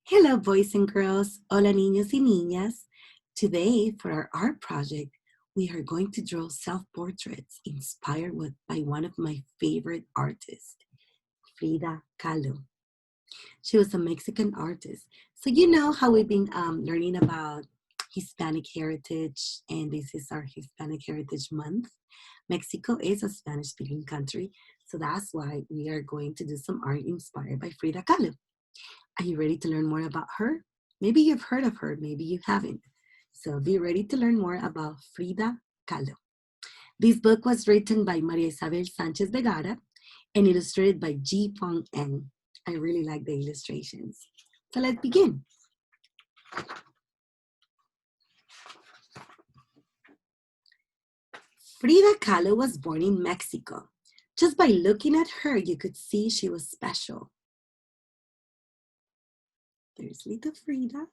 Hello, boys and girls. Hola, niños y niñas. Today, for our art project, we are going to draw self-portraits inspired by one of my favorite artists, Frida Kahlo. She was a Mexican artist. So you know how we've been learning about Hispanic heritage, and this is our Hispanic Heritage Month. Mexico is a Spanish-speaking country, so that's why we are going to do some art inspired by Frida Kahlo. Are you ready to learn more about her? Maybe you've heard of her, maybe you haven't. So be ready to learn more about Frida Kahlo. This book was written by Maria Isabel Sanchez Vegara and illustrated by G. Fong N. I really like the illustrations. So let's begin. Frida Kahlo was born in Mexico. Just by looking at her, you could see she was special. There's little Frida.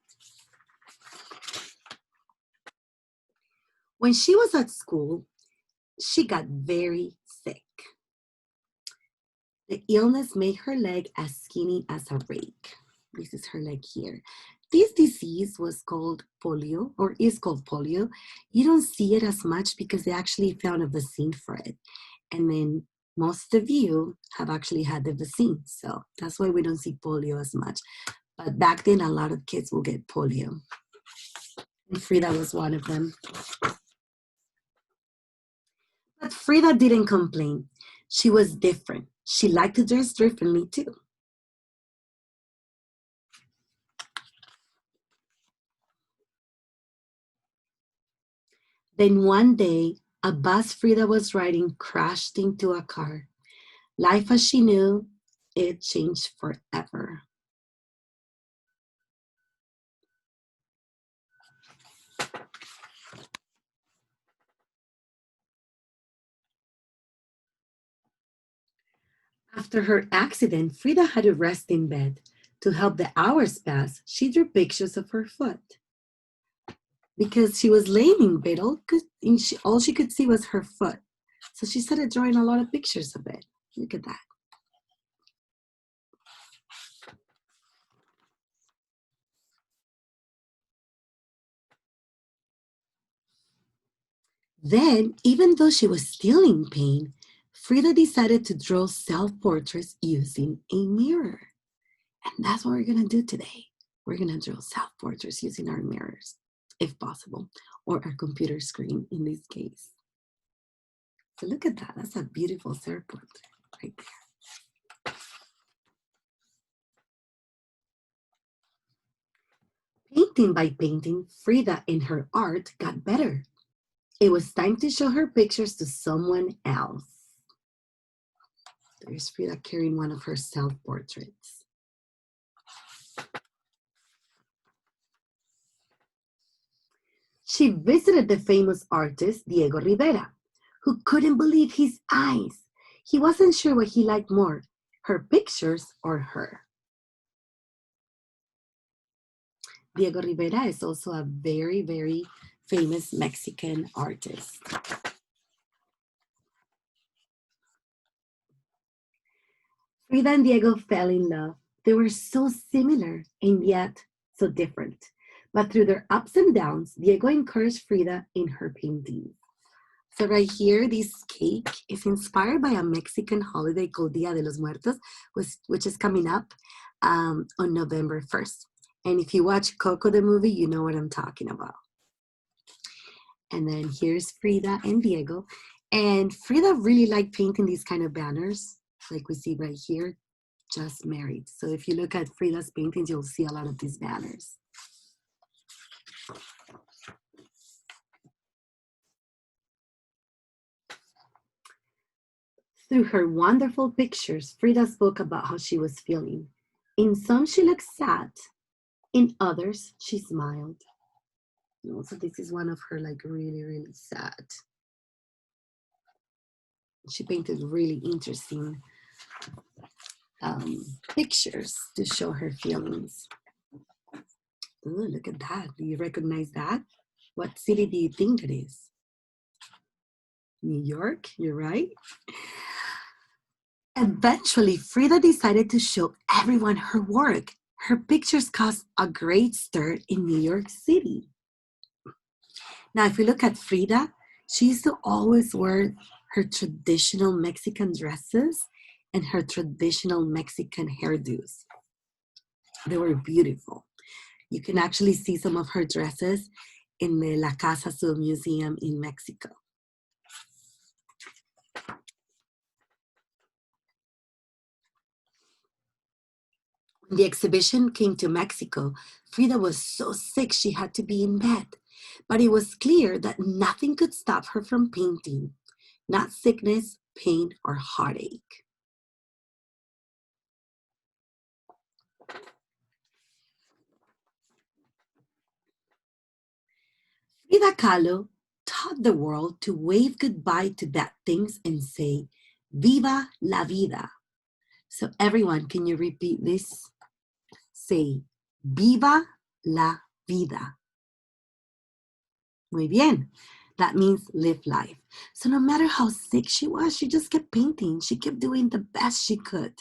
When she was at school, she got very sick. The illness made her leg as skinny as a rake. This is her leg here. This disease was called polio, or is called polio. You don't see it as much because they actually found a vaccine for it. And then most of you have actually had the vaccine. So that's why we don't see polio as much. But back then, a lot of kids will get polio. And Frida was one of them. But Frida didn't complain. She was different. She liked to dress differently too. Then one day, a bus Frida was riding crashed into a car. Life as she knew it changed forever. After her accident, Frida had to rest in bed. To help the hours pass, she drew pictures of her foot. Because she was laying in bed, all she could see was her foot. So she started drawing a lot of pictures of it. Look at that. Then, even though she was still in pain, Frida decided to draw self-portraits using a mirror. And that's what we're going to do today. We're going to draw self-portraits using our mirrors, if possible, or our computer screen in this case. So look at that. That's a beautiful self-portrait right there. Painting by painting, Frida and her art got better. It was time to show her pictures to someone else. There's Frida carrying one of her self-portraits. She visited the famous artist Diego Rivera, who couldn't believe his eyes. He wasn't sure what he liked more, her pictures or her. Diego Rivera is also a very, very famous Mexican artist. Frida and Diego fell in love. They were so similar and yet so different. But through their ups and downs, Diego encouraged Frida in her paintings. So right here, this cake is inspired by a Mexican holiday called Dia de los Muertos, which is coming up on November 1st. And if you watch Coco the movie, you know what I'm talking about. And then here's Frida and Diego. And Frida really liked painting these kind of banners, like we see right here, just married. So if you look at Frida's paintings, you'll see a lot of these banners. Through her wonderful pictures, Frida spoke about how she was feeling. In some, she looked sad. In others, she smiled. And also, this is one of her like really, really sad. She painted really interesting pictures to show her feelings. Ooh, look at that. Do you recognize that? What city do you think it is? New York, you're right. Eventually, Frida decided to show everyone her work. Her pictures caused a great stir in New York City. Now, if we look at Frida, she used to always wear her traditional Mexican dresses and her traditional Mexican hairdos. They were beautiful. You can actually see some of her dresses in the La Casa Azul Museum in Mexico. When the exhibition came to Mexico, Frida was so sick she had to be in bed. But it was clear that nothing could stop her from painting, not sickness, pain, or heartache. Frida Kahlo taught the world to wave goodbye to bad things and say, Viva la vida. So, everyone, can you repeat this? Say, Viva la vida. Muy bien. That means live life. So, no matter how sick she was, she just kept painting. She kept doing the best she could.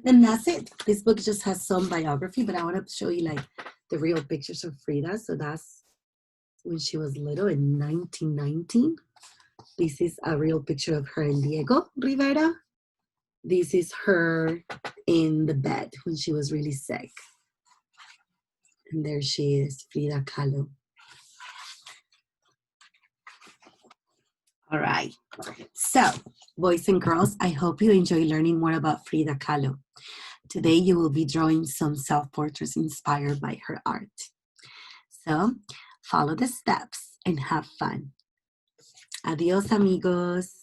And that's it. This book just has some biography, but I want to show you like the real pictures of Frida. So that's when she was little in 1919. This is a real picture of her and Diego Rivera. This is her in the bed when she was really sick. And there she is, Frida Kahlo. All right. So, boys and girls, I hope you enjoy learning more about Frida Kahlo. Today, you will be drawing some self-portraits inspired by her art. So, follow the steps and have fun. Adios, amigos.